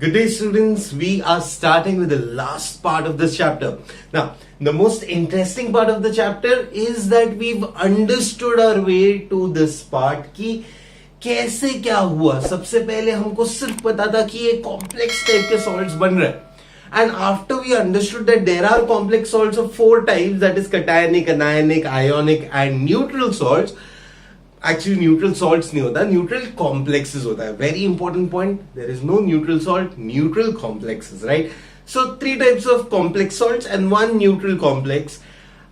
Good day, students. We are starting with the last part of this chapter. Now, the most interesting part of the chapter is that we've understood our way to this part कि कैसे क्या हुआ. सबसे पहले हमको सिर्फ पता था कि ये complex type के salts बन रहे हैं. And after we understood that there are complex salts of 4 types, that is cationic, anionic, ionic and neutral salts. Actually neutral salts नहीं होता, neutral complexes होता है. Very important point. There is no neutral salt, neutral complexes, right? So 3 types of complex salts and 1 neutral complex.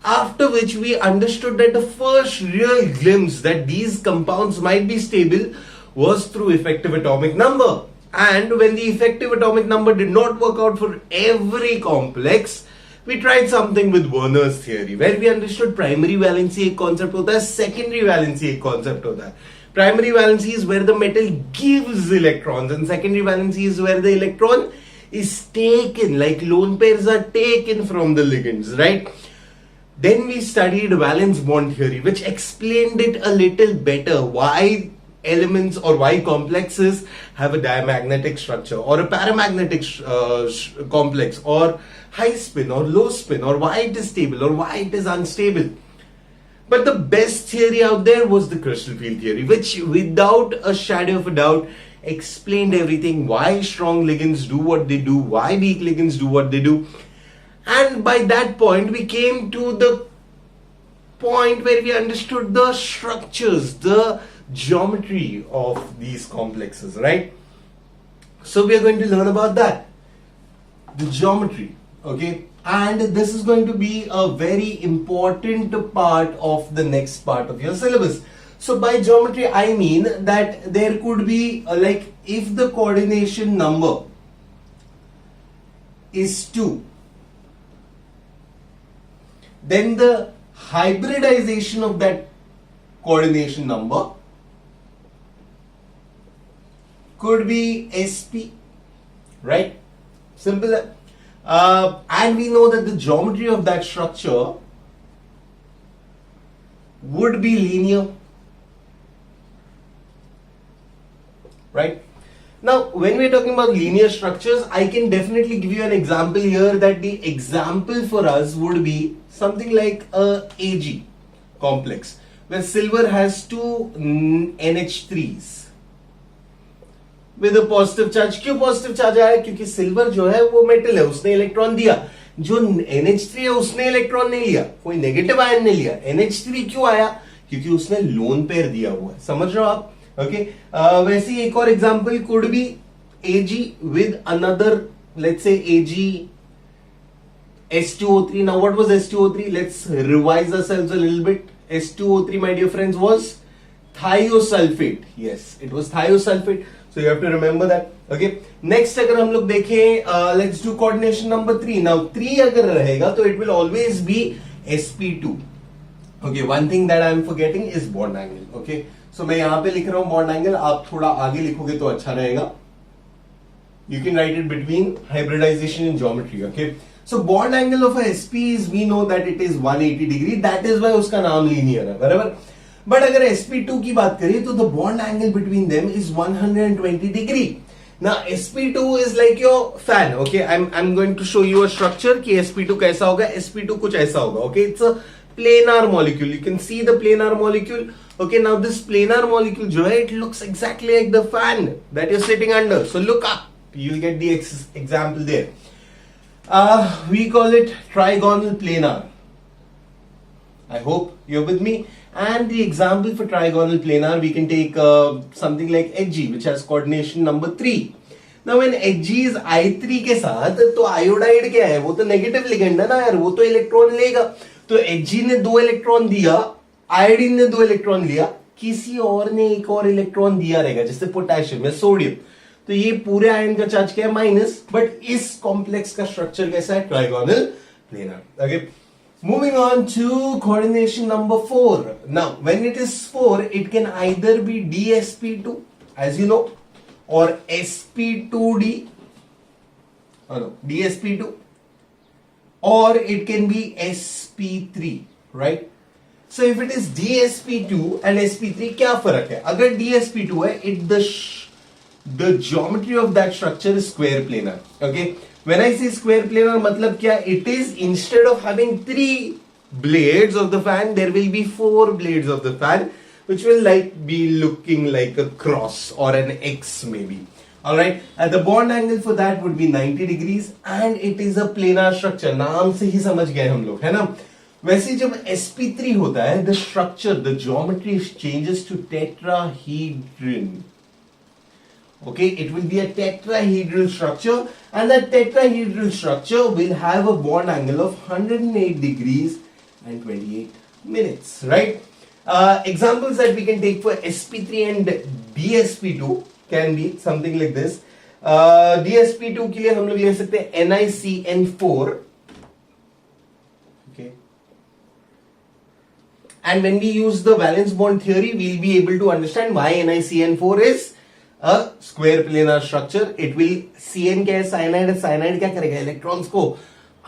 After which we understood that the first real glimpse that these compounds might be stable was through effective atomic number. And when the effective atomic number did not work out for every complex, we tried something with Werner's theory, where we understood primary valency एक concept होता है, secondary valency एक concept होता है. Primary valency is where the metal gives electrons, and secondary valency is where the electron is taken, like lone pairs are taken from the ligands, right? Then we studied valence bond theory, which explained it a little better, why elements or why complexes have a diamagnetic structure or a paramagnetic complex or high spin or low spin or why it is stable or why it is unstable. But the best theory out there was the crystal field theory, which without a shadow of a doubt explained everything, why strong ligands do what they do, why weak ligands do what they do. And by that point we came to the point where we understood the structures, the geometry of these complexes, right? So we are going to learn about that, the geometry, okay? And this is going to be a very important part of the next part of your syllabus. So by geometry I mean that there could be like if the coordination number is 2, then the hybridization of that coordination number could be sp, right? Simple. And we know that the geometry of that structure would be linear, right? Now, when we're talking about linear structures, I can definitely give you an example here, that the example for us would be something like a Ag complex, where silver has 2 NH3s with a positive charge. क्यों positive charge आया? क्योंकि silver जो है वो metal है, उसने electron दिया. जो NH3 है उसने इलेक्ट्रॉन नहीं लिया, कोई नेगेटिव आयन नहीं लिया. NH3 क्यों आया? क्योंकि उसने लोन पेयर दिया हुआ है. समझ रहे हो आप? ओके. वैसे ही एक और example could be Ag with another, let's say Ag S2O3. Now what was S2O3? Let's revise ourselves a little bit. S2O3, my dear friends, was thiosulfate. Yes, it was thiosulfate. So you have to remember that. Okay. Next अगर हम लोग देखें, let's do coordination number 3. Now 3 अगर रहेगा तो it will always be sp2. Okay. One thing that I am forgetting is bond angle. Okay. So मैं यहाँ पे लिख रहा हूँ bond angle. आप थोड़ा आगे लिखोगे तो अच्छा रहेगा. You can write it between hybridization and geometry. Okay. So bond angle of a sp is, we know that it is 180 degree. That is why उसका नाम linear है, बराबर? But अगर sp2 की बात करें तो the bond angle between them is 120 degree. Now sp2 is like your fan. Okay, I'm going to show you a structure कि sp2 कैसा होगा. sp2 कुछ ऐसा होगा. Okay, it's a planar molecule. You can see the planar molecule. Okay, now this planar molecule जो है, it looks exactly like the fan that you're sitting under. So look up. You'll get the example there. We call it trigonal planar. I hope you're with me. And the example for trigonal planar, we can take something like Hg, which has coordination number 3. Now when Hg is I3 के साथ, तो iodide क्या है? वो तो negative ligand है ना यार, वो तो इलेक्ट्रॉन लेगा. तो Hg ने 2 इलेक्ट्रॉन दिया, आयोडीन ने 2 इलेक्ट्रॉन लिया, किसी और ने एक और इलेक्ट्रॉन दिया रहेगा, जैसे पोटेशियम या सोडियम. तो ये पूरे आयन का चार्ज क्या है? माइनस. बट इस कॉम्प्लेक्स का स्ट्रक्चर कैसा है? Trigonal planar. Okay. Moving on to coordination number 4. Now, when it is 4, it can either be dsp2, as you know, or sp2d. Oh no, dsp2, or it can be sp3, right? So if it is dsp2 and sp3, क्या फर्क है? अगर dsp2 है, the geometry of that structure is square planar. Okay, when I say square planar matlab kya, it is instead of having 3 blades of the fan, there will be 4 blades of the fan, which will like be looking like a cross or an X maybe. Alright, and the bond angle for that would be 90 degrees and it is a planar structure. नाम से ही समझ गए हम लोग, है ना? वैसे जब sp3 होता है, the structure, the geometry changes to tetrahedron. Okay, it will be a tetrahedral structure and that tetrahedral structure will have a bond angle of 108 degrees and 28 minutes, right? Examples that we can take for sp3 and dsp2 can be something like this. dsp2 के लिए हम लोग ले सकते हैं NiCN4. Okay. And when we use the valence bond theory, we'll be able to understand why NiCN4 is a square planar structure. It will CN क्या है, cyanide. Cyanide क्या करेगा, इलेक्ट्रॉन्स को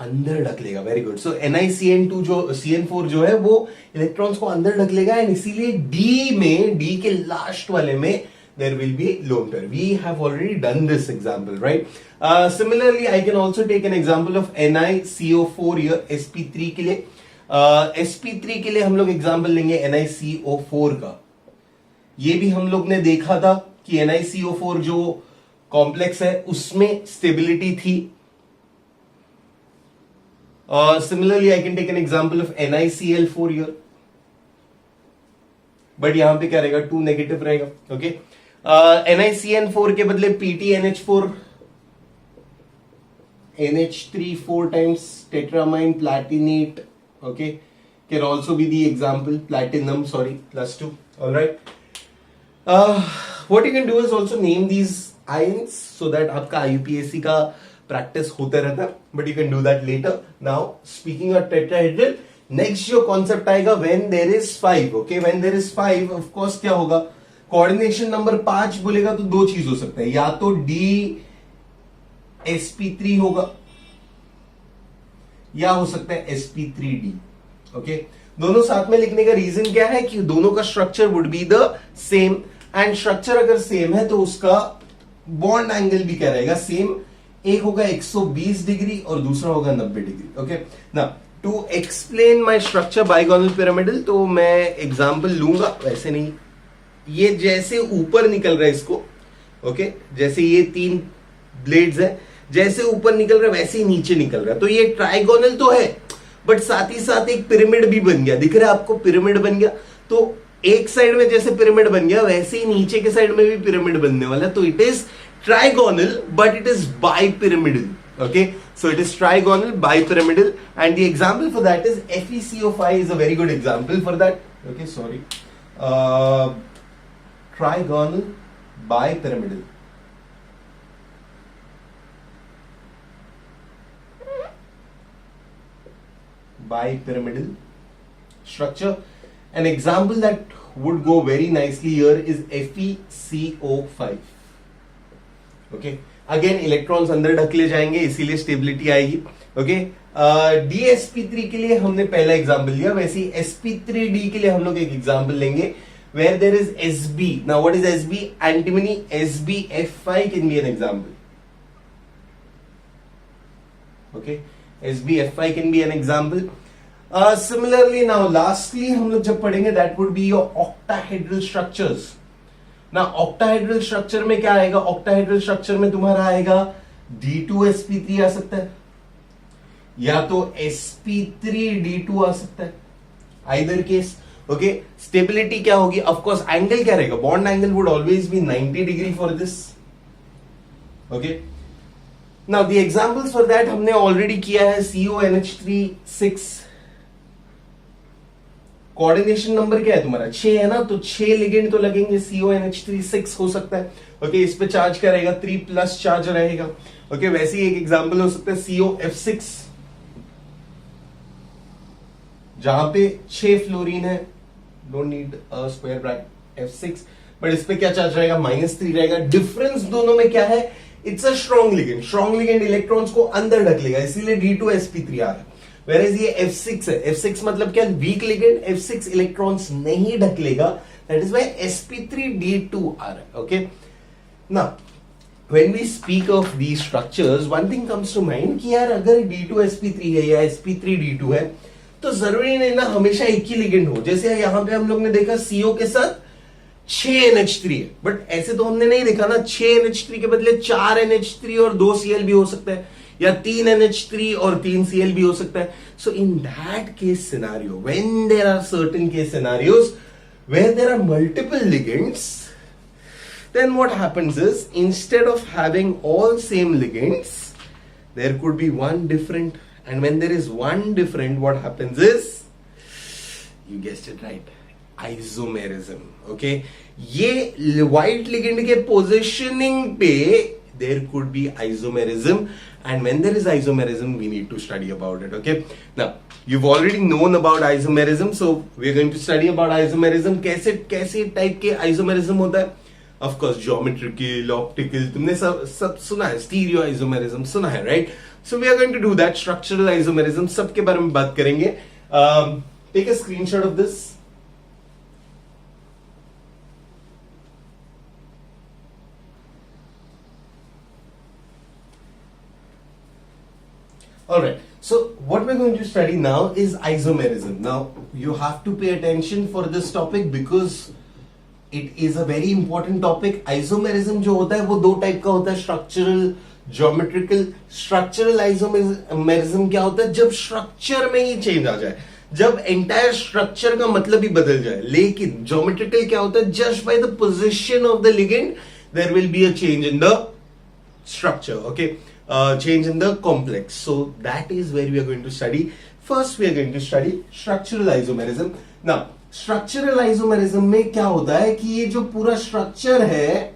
अंदर ढक लेगा. Very good. सो NiCN2 जो CN4 जो है वो इलेक्ट्रॉन्स को अंदर ढक लेगा एंड इसीलिए D के लास्ट वाले में there will be a lone pair. We have already done this example, right? Similarly, I can also take an example of NiCO4 here, sp3 के लिए. sp3 के लिए हम लोग एग्जाम्पल लेंगे NiCO4 का. ये भी हम लोग ने देखा था कि NiCO4 जो कॉम्प्लेक्स है उसमें स्टेबिलिटी थी. Similarly, I can take an example of NiCl4 here. But यहां पे क्या रहेगा, 2 नेगेटिव रहेगा. ओके, NiCN4 के बदले PtNH4, NH3 4 times tetramine platinate. Okay, can also be the example. Platinum, sorry, +2. All right. What you can do is also name these ions so that आपका IUPAC का practice होता रहता है. But you can do that later. Now, speaking of tetrahedral, next जो concept आएगा when there is 5. Okay, when there is 5 of course क्या होगा, coordination number 5 बोलेगा तो 2 चीज हो सकता है, या तो DSP3 होगा या हो सकता है sp3d. ओके, दोनों साथ में लिखने का रीजन क्या है कि दोनों का structure would be the same and structure अगर सेम है तो उसका बॉन्ड एंगल भी क्या रहेगा, सेम. एक होगा 120 डिग्री और दूसरा होगा 90 डिग्री. ओके, ना to explain my structure bigonal pyramidal तो मैं एग्जाम्पल लूंगा, वैसे नहीं. ये जैसे ऊपर निकल रहा है इसको, ओके, जैसे ये 3 ब्लेड्स है, जैसे ऊपर निकल रहा है वैसे ही नीचे निकल रहा है. तो ये ट्राइगोनल तो है बट साथ ही साथ एक पिरामिड भी बन गया. दिख रहा है आपको, पिरामिड बन गया. तो एक साइड में जैसे पिरामिड बन गया वैसे ही नीचे के साइड में भी पिरामिड बनने वाला है. तो it is trigonal but it is bipyramidal. Okay, so it is trigonal bipyramidal and the example for that is FeCO5 is a very good example for that. Okay, sorry, trigonal bipyramidal. Bipyramidal structure. An example that would go very nicely here is FeCO5. Okay, again electrons अंदर ढकले जाएंगे इसीलिए stability आएगी. Okay, DSP3 के लिए हमने पहला example लिया, वैसे ही sp3d के लिए हम लोग एक एग्जांपल लेंगे where there is SB. Now what is SB? Antimony. SbF5 can be an example. Okay, SbF5 can be an example. Similarly now lastly हम लोग जब पढ़ेंगे that would be your octahedral structures. ना ऑक्टाहेड्रल स्ट्रक्चर में क्या आएगा, octahedral structure में तुम्हारा आएगा D2sp3 आ सकता है या तो sp3d2 आ सकता है, आइदर केस. ओके, स्टेबिलिटी क्या होगी, ऑफ कोर्स एंगल क्या रहेगा, bond angle would always be 90 degree for this. Okay, now the examples for that हमने ऑलरेडी किया है. CONH3 6, कोऑर्डिनेशन नंबर क्या है तुम्हारा 6 है ना, तो 6 लिगेंड तो लगेंगे. CONH3 6 हो सकता है. ओके, इस पे चार्ज क्या रहेगा, 3+ चार्ज रहेगा. ओके, वैसे ही एक एग्जांपल हो सकता है COF6 जहां पे 6 फ्लोरीन है, don't need a square bracket F6, but इस पे क्या चार्ज रहेगा, -3 रहेगा. डिफरेंस दोनों में क्या है, it's a strong ligand. Strong ligand electrons को अंदर ढक लेगा इसीलिए D2sp3 आ रहा है. Whereas ये F6 है, F6 मतलब क्या, वीक लिगेंड. F6 इलेक्ट्रॉन्स नहीं ढक लेगा, दैट इज व्हाई sp3d2 आ रहा है. ओके, ना when we speak of these structures, one thing comes to mind कि यार अगर D2sp3 है या sp3d2 है तो जरूरी नहीं ना हमेशा एक ही लिगेंड हो। जैसे यहाँ पे हम लोग ने देखा CO के साथ 6NH3 है, बट ऐसे तो हमने नहीं देखा ना, 6NH3 के बदले 4NH3 और 2Cl भी हो सकता है, या 3NH3 और 3Cl भी हो सकता है। So in that case scenario, when there are certain case scenarios where there are multiple ligands, then what happens is instead of having all same ligands, there could be one different, and when there is one different, what happens is, you guessed it right, isomerism. Okay, ये white ligand के positioning पे there could be isomerism, and when there is isomerism we need to study about it. Okay, now you've already known about isomerism, so we're going to study about isomerism. कैसे type के isomerism होता है? Of course, geometrical, optical, तुमने सब सुना है, stereo isomerism सुना है, right? So we are going to do that. Structural isomerism सब के बारे में बात करेंगे. Take a screenshot of this. Alright, so what we're going to study now is isomerism. Now, you have to pay attention for this topic because it is a very important topic. Isomerism जो होता है वो दो type का होता है, structural, geometrical. Structural isomerism क्या होता है? जब structure में ही change आ जाए, जब entire structure का मतलब ही बदल जाए. लेकिन geometrical क्या होता है? Just by the position of the ligand, there will be a change in the structure. Okay. Change in the complex. So that is where we are going to study. First we are going to study structural isomerism. Now structural isomerism में क्या होता है कि ये जो पूरा structure है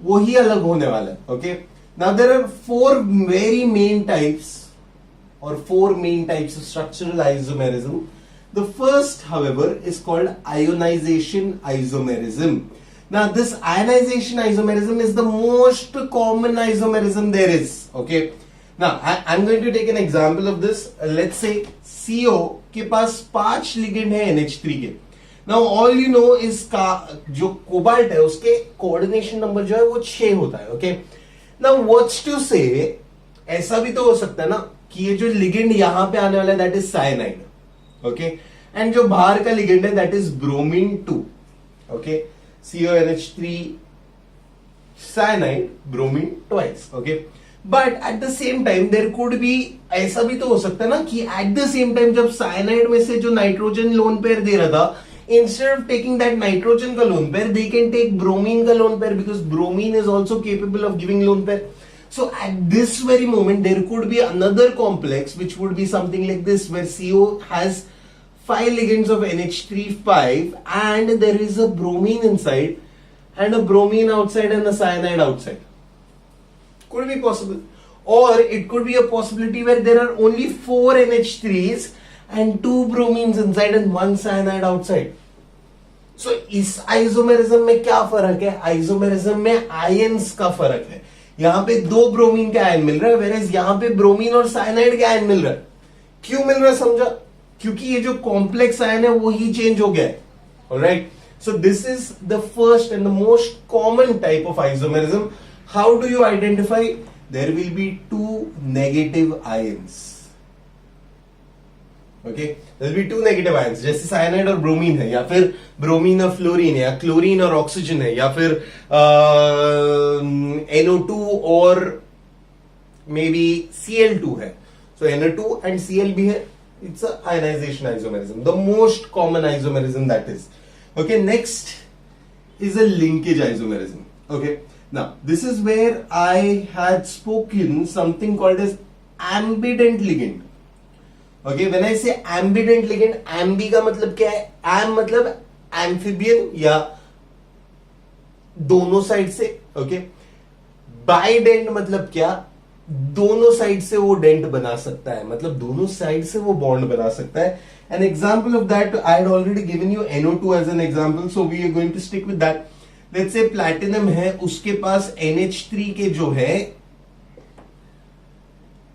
वो ही अलग होने वाला है. Okay. Now there are four main types of structural isomerism. The first, however, is called ionization isomerism. Now this ionization isomerism is the most common isomerism there is. Okay. Now I'm going to take an example of this. Let's say CO के पास 5 ligand है NH3 के. Now all you know is का जो cobalt है उसके coordination number जो है वो 6 होता है. Okay. Now what's to say, ऐसा भी तो हो सकता है ना कि ये जो ligand यहाँ पे आने वाला है that is cyanide. Okay. And जो बाहर का ligand है that is bromine 2. Okay. CONH3 cyanide, bromine twice. Okay. But at the same time there could be, ऐसा भी तो हो सकता है ना कि at the same time जब cyanide में से जो nitrogen lone pair दे रहा था, instead of taking that nitrogen का lone pair, they can take bromine का lone pair because bromine is also capable of giving lone pair. So at this very moment there could be another complex which would be something like this, where CO has 5 ligands of NH3 5 and there is a bromine inside and a bromine outside and a cyanide outside. Could be possible. Or it could be a possibility where there are only 4 NH3s and 2 bromines inside and 1 cyanide outside. So इस isomerism में क्या फर्क है? Isomerism में ions का फर्क है. यहाँ पे 2 ब्रोमीन के आयन मिल रहा है, whereas यहाँ पे ब्रोमीन और साइनाइड के आयन मिल रहा है. क्यों मिल रहा है समझा? क्योंकि ये जो कॉम्प्लेक्स आयन है वो ही चेंज हो गया है. Alright, so this is the first and the most common type of isomerism. How do you identify? There will be 2 negative ions. Okay, there will be 2 negative ions, जैसे cyanide और bromine है, या फिर bromine और fluorine है, या chlorine और oxygen है, या फिर NO2 और मे बी Cl2 है. सो NO2 एंड Cl भी है. It's a ionization isomerism, the most common isomerism that is. Okay, next is a linkage isomerism. Okay, now this is where I had spoken something called as ambident ligand. Okay, when I say ambident ligand, ambi का मतलब क्या है? Am मतलब amphibian या दोनों side से. Okay, bident मतलब क्या? दोनों साइड से वो डेंट बना सकता है, मतलब दोनों साइड से वो बॉन्ड बना सकता है. An example of that I had already given you NO2 as an example, so we are going to stick with that. Let's say platinum है, उसके पास NH3 के जो है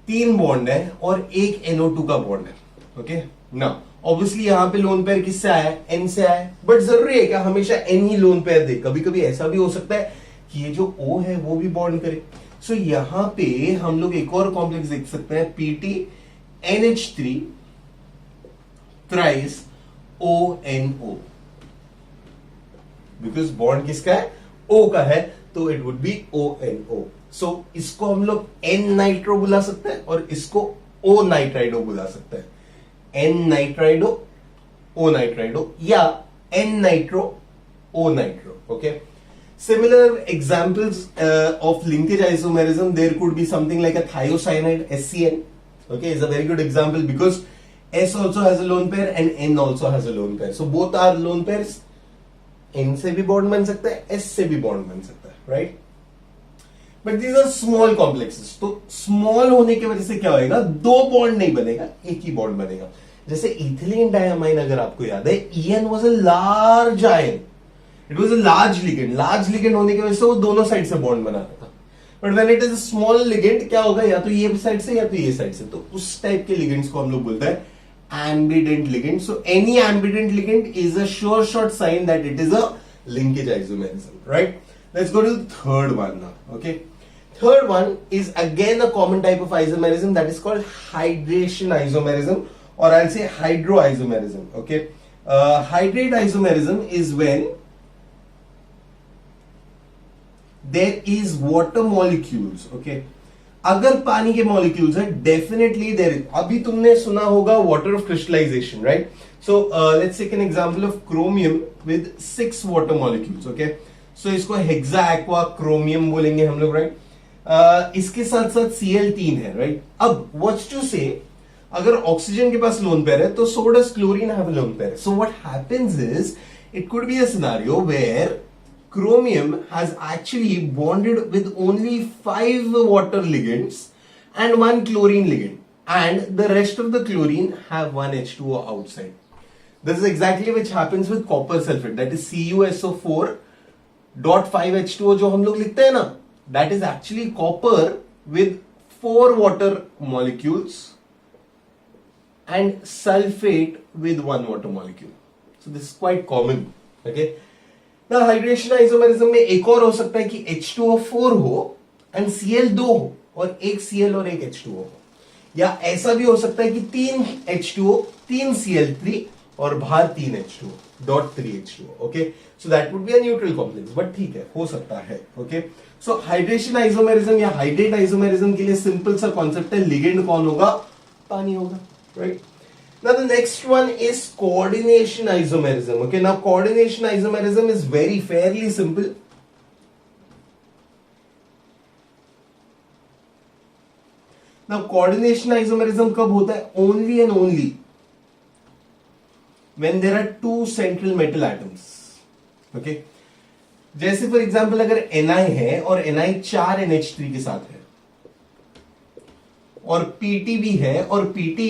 3 बॉन्ड है और एक NO2 का बॉन्ड है. ओके, नाउ ऑब्वियसली यहां पे लोन पेयर किससे आया? N से आया. बट जरूरी है क्या हमेशा N ही लोन पेयर दे? कभी कभी ऐसा भी हो सकता है कि ये जो O है वो भी बॉन्ड करे। सो यहां पे हम लोग एक और कॉम्प्लेक्स देख सकते हैं, PTNH3 thrice ONO, because bond किसका है, O का है, तो इट वुड बी ONO। सो इसको हम लोग N नाइट्रो बुला सकते हैं और इसको O नाइट्राइडो बुला सकते हैं। N नाइट्राइडो O नाइट्राइडो या N nitro O nitro. Okay, similar examples of linkage isomerism, there could be something like a thiocyanide, SCN. Okay, is a very good example because S also has a lone pair and N also has a lone pair, so both are lone pairs। N से भी bond बन सकता है, S से भी bond बन सकता है, right. But these are small complexes, तो स्मॉल होने की वजह से क्या होएगा, दो बॉन्ड नहीं बनेगा, एक ही बॉन्ड बनेगा। जैसे इथिलीन डायमाइन अगर आपको याद है, EN was a large ion, it was a large ligand. Large ligand होने की वजह से वो दोनों साइड से बॉन्ड बनाता था। But when it is small ligand, क्या होगा, या तो ये साइड से या तो ये साइड से, तो उस टाइप के लिगेंड्स को हम लोग बोलते हैं ambident ligand. So any ambident ligand is a sure shot sign that it is a linkage isomerism, right. Let's go to third one now. Okay, third one is again a common type of isomerism that is called hydration isomerism, और I will say hydro isomerism. Okay, hydrate isomerism is when there is water molecules. Okay, अगर पानी के molecules है, definitely there, अभी तुमने सुना होगा water of crystallization, right. So let's take an example of chromium with 6 water molecules. Okay, so इसको hexa aqua chromium बोलेंगे हम लोग, राइट। इसके साथ साथ Cl3 है, राइट। अब व्हाट्स टू से, अगर ऑक्सीजन के पास लोन पेयर है तो so does chlorine have a lone pair. So what happens is, it could be a scenario where chromium has actually bonded with only 5 water ligands and 1 chlorine ligand, and the rest of the chlorine have 1 H2O outside. This is exactly which happens with copper sulfate, that is CuSO4 dot 5 H2O जो हम लोग लिखते हैं ना, that is actually copper with 4 water molecules and sulfate with 1 water molecule. So this is quite common. Okay, hydration isomerism में एक और हो सकता है कि H2O4 हो एंड Cl2 हो और एक Cl और एक H2O हो, या ऐसा भी हो सकता है कि 3 H2O 3 Cl3 और बाहर 3 H2O dot 3 H2O। Okay, so that would be a neutral complex, but ठीक है, हो सकता है। ओके, सो हाइड्रेशन आइसोमेरिज्म या हाइड्रेट आइसोमेरिज्म के लिए सिंपल सा कॉन्सेप्ट है, लिगेंड कौन होगा, पानी होगा, right. Now the next one is coordination isomerism. Okay, now coordination isomerism is fairly simple. Now coordination isomerism कब होता है, only and only when there are 2 central metal atoms. Okay, जैसे फॉर एग्जाम्पल अगर Ni है और Ni 4 NH3 के साथ है, और Pt भी है और Pt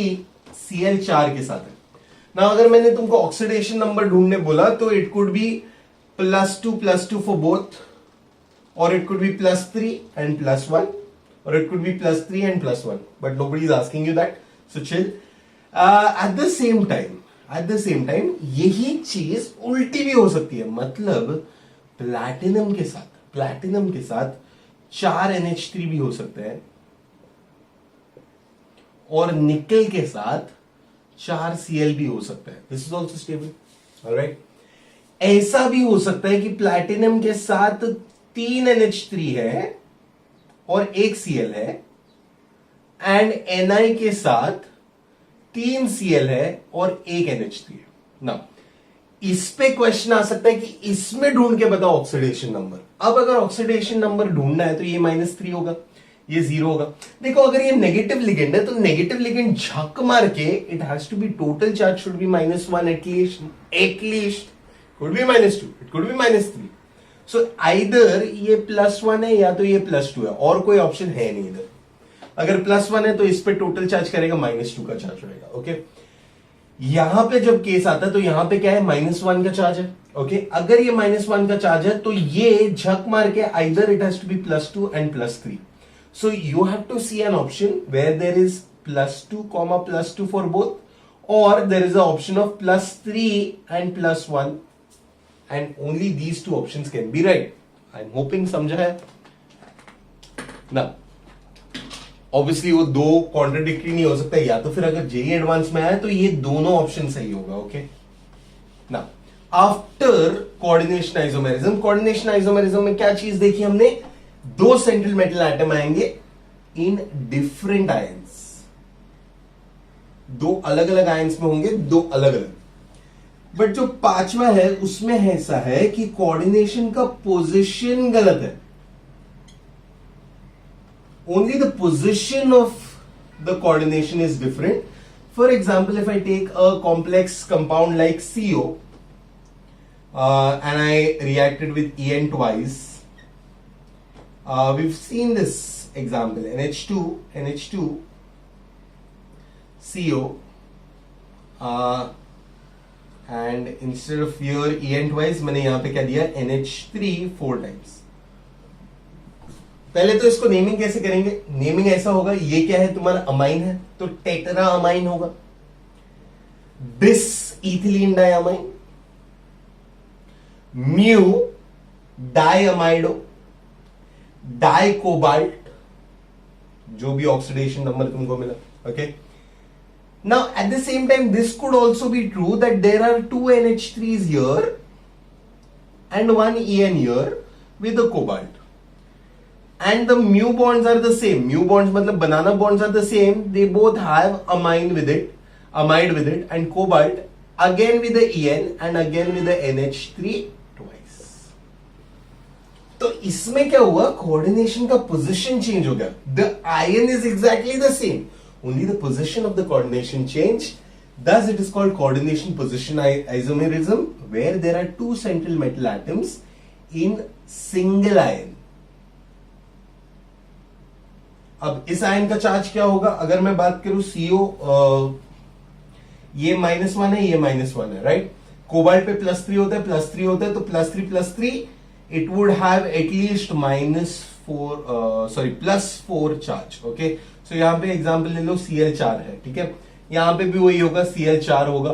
Cl4 के साथ है ना। अगर मैंने तुमको ऑक्सीडेशन नंबर ढूंढने बोला तो it could be +2 for both, और इट कुड बी +3 and +1, और it could be +3 and +1, but nobody is asking you that, so chill. Eight the same time यही चीज उल्टी भी हो सकती है, मतलब प्लैटिनम के साथ 4 NH3 भी हो सकते हैं और निकल के साथ 4 Cl भी हो सकता है, this is also stable, alright. ऐसा भी हो सकता है कि प्लैटिनम के साथ 3 NH3 है और 1 Cl है, एंड Ni के साथ 3 Cl है और 1 NH3 है ना। इस पे क्वेश्चन आ सकता है कि इसमें ढूंढ के बताओ ऑक्सीडेशन नंबर। अब अगर ऑक्सीडेशन नंबर ढूंढना है तो ये -3 होगा, ये 0 होगा। देखो अगर ये नेगेटिव लिगेंड है तो नेगेटिव लिगेंड झक मार के it has to be, total charge should be -1 at least, could be -2, it could be -3। So either ये +1 है या तो ये +2 है, और कोई ऑप्शन है नहीं इधर। अगर +1 है तो इस पे टोटल चार्ज करेगा, -2 का चार्ज रहेगा। ओके, यहां पे जब केस आता है तो यहां पे क्या है, -1 का चार्ज है। ओके, अगर ये -1 का चार्ज है तो ये झक मार के either it has to be +2 and +3। So you have to see an option where there is +2, +2 for both, or there is an option of +3 and +1, and only these 2 options can be right. I am hopping समझा है ना। Obviously वो दो contradictory नहीं हो सकता, या तो फिर अगर जेई एडवांस में आया तो ये दोनों ऑप्शन सही होगा। ओके ना, after coordination isomerism, coordination isomerism में क्या चीज देखी हमने, दो सेंट्रल मेटल एटम आएंगे इन डिफरेंट आयंस, दो अलग अलग आयंस में होंगे, दो अलग अलग। बट जो पांचवा है उसमें ऐसा है कि कोऑर्डिनेशन का पोजीशन गलत है। Only the position of the coordination is different. For example, if I take a complex compound like CO and I reacted with En twice, we've seen this example, NH2, CO, and instead of here En twice, मैंने यहाँ पे क्या दिया, NH3 4 times. पहले तो इसको naming कैसे करेंगे, नेमिंग ऐसा होगा, ये क्या है तुम्हारा अमाइन है तो टेट्रा अमाइन होगा, bis ethylene diamine, mu diamido, di cobalt, जो भी ऑक्सीडेशन नंबर तुमको मिला। Okay, now at the same time this could also be true that there are 2 NH3s here and 1 En here with a cobalt. And the mu bonds are the same. Mu bonds मतलब banana bonds are the same. They both have amide with it, and cobalt again with the En and again with the NH3 twice. तो इसमें क्या हुआ, coordination का position change हो गया. The ion is exactly the same. Only the position of the coordination changed. Thus, it is called coordination position isomerism, where there are two central metal atoms in single ion. अब इस ion का charge क्या होगा, अगर मैं बात करूं CO, ये -1 है, ये -1 है, राइट। कोबाल्ट पे +3 होता है, +3 होता है, तो +3 it would have at least +4 charge. Okay, so यहां पे एग्जांपल ले लो, Cl4 है, ठीक है, यहां पे भी वही होगा, Cl4 होगा।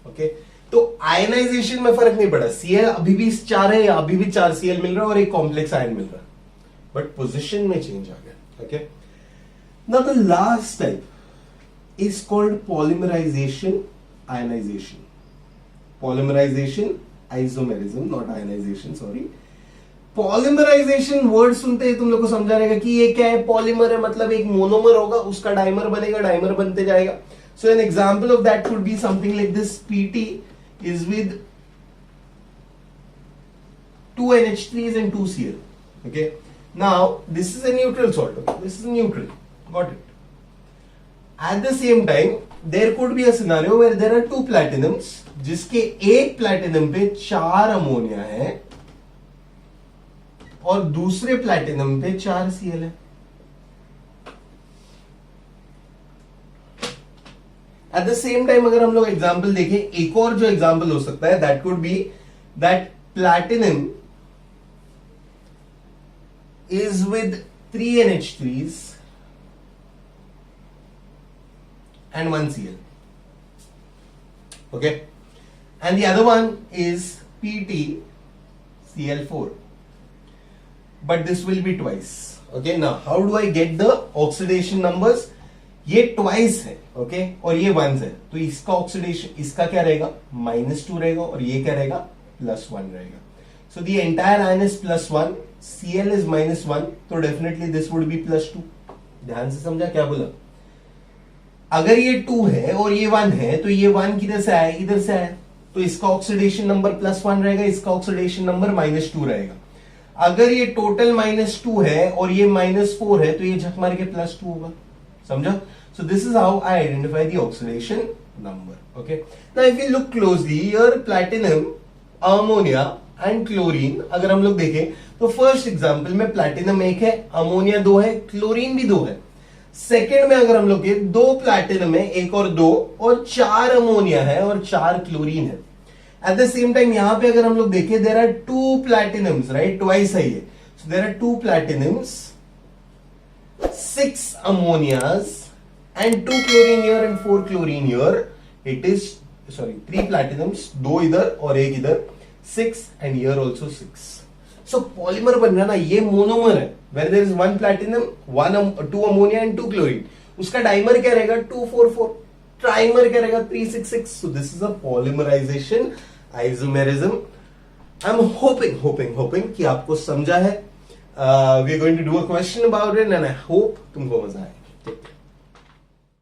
ओके, तो आयनाइजेशन में फर्क नहीं पड़ा, Cl अभी भी 4 है या अभी भी 4 Cl मिल रहा है और एक कॉम्प्लेक्स आयन मिल रहा है, बट पोजिशन में चेंज आ गया। Okay, now the last type is called polymerization ionization. Polymerization isomerism, not ionization, sorry. Polymerization word सुनते ही तुम लोग को समझा रहेगा कि ये क्या है, पॉलीमर है मतलब एक मोनोमर होगा, उसका डाइमर बनेगा, डाइमर बनते जाएगा। So an example of that could be something like this. PT is with 2 NH3s and 2 Cl. Okay, now this is a neutral salt. This is neutral. Got it. At the same time, there could be a scenario where there are 2 platinums, जिसके एक platinum पे 4 ammonia है और दूसरे platinum पे 4 Cl है। At the same time, अगर हम लोग एग्जाम्पल देखें, एक और जो एग्जाम्पल हो सकता है, that could be that platinum is with 3 NH3s and 1 Cl. Okay, and the other one is PT Cl4, but this will be twice. Okay, now how do I get the oxidation numbers? ये twice है, okay, और ये 1 है, तो इसका oxidation, इसका क्या रहेगा, -2 रहेगा, और ये क्या रहेगा, +1 रहेगा। So the entire ion is +1, Cl is -1, तो definitely this would be +2। ध्यान से समझा क्या बोला, अगर ये 2 है और ये 1 है, तो ये 1 किधर से आया, इधर से आया, तो इसका ऑक्सीडेशन नंबर +1 रहेगा, इसका ऑक्सीडेशन नंबर -2 रहेगा। अगर ये टोटल -2 है और ये -4 है, तो ये झक मार के +2 होगा। समझा? सो this is how I identify the oxidation number. Okay, now if you look closely, here platinum, ammonia and chlorine, अगर हम लोग देखें तो फर्स्ट एग्जांपल में प्लैटिनम 1 है, अमोनिया 2 है, क्लोरीन भी 2 है। सेकेंड में अगर हम लोग के 2 प्लैटिनम है, 1 और 2, और 4 अमोनिया है और 4 क्लोरीन है। एट द सेम टाइम यहां पे अगर हम लोग देखें, there are 2 platinums, right, twice है ये, so there are 2 platinums, 6 ammonias and 2 chlorine here and 4 chlorine here. It is, sorry, 3 platinums, 2 इधर और 1 इधर, 6, and here also 6. So polymer बन रहा ना, ये मोनोमर है, where there is 1 platinum 2 ammonia and 2 chlorine, उसका डाइमर क्या रहेगा 244, ट्राइमर क्या रहेगा 366. So this is a polymerization isomerism. I am hoping कि आपको समझा है. We are going to do a question about it and I hope तुमको मजा आए.